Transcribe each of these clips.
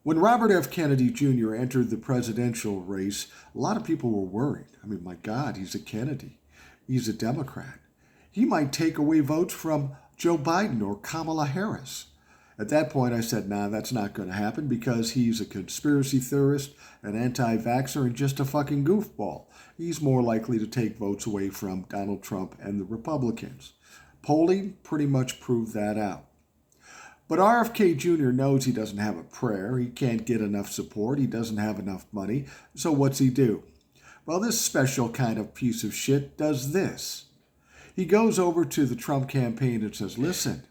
When Robert F. Kennedy Jr. entered the presidential race, a lot of people were worried. I mean, my God, he's a Kennedy. He's a Democrat. He might take away votes from Joe Biden or Kamala Harris. At that point, I said, nah, that's not going to happen because he's a conspiracy theorist, an anti-vaxxer, and just a fucking goofball. He's more likely to take votes away from Donald Trump and the Republicans. Polling pretty much proved that out. But RFK Jr. knows he doesn't have a prayer. He can't get enough support. He doesn't have enough money. So what's he do? Well, this special kind of piece of shit does this. He goes over to the Trump campaign and says, listen,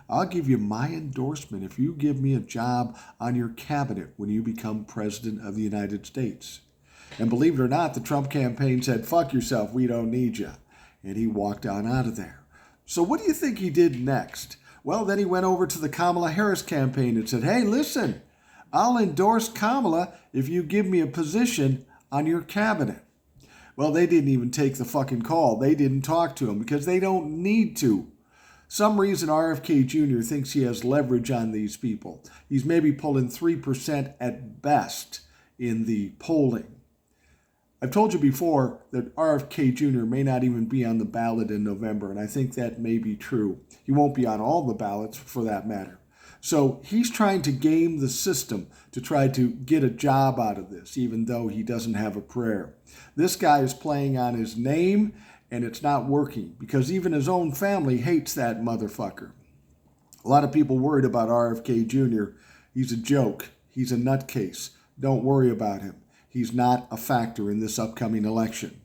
I'll give you my endorsement if you give me a job on your cabinet when you become president of the United States. And believe it or not, the Trump campaign said, fuck yourself, we don't need you. And he walked on out of there. So what do you think he did next? Well, then he went over to the Kamala Harris campaign and said, hey, listen, I'll endorse Kamala if you give me a position on your cabinet. Well, they didn't even take the fucking call. They didn't talk to him because they don't need to. Some reason RFK Jr. thinks he has leverage on these people. He's maybe pulling 3% at best in the polling. I've told you before that RFK Jr. may not even be on the ballot in November, and I think that may be true. He won't be on all the ballots for that matter. So he's trying to game the system to try to get a job out of this, even though he doesn't have a prayer. This guy is playing on his name, and it's not working because even his own family hates that motherfucker. A lot of people worried about RFK Jr. He's a joke. He's a nutcase. Don't worry about him. He's not a factor in this upcoming election.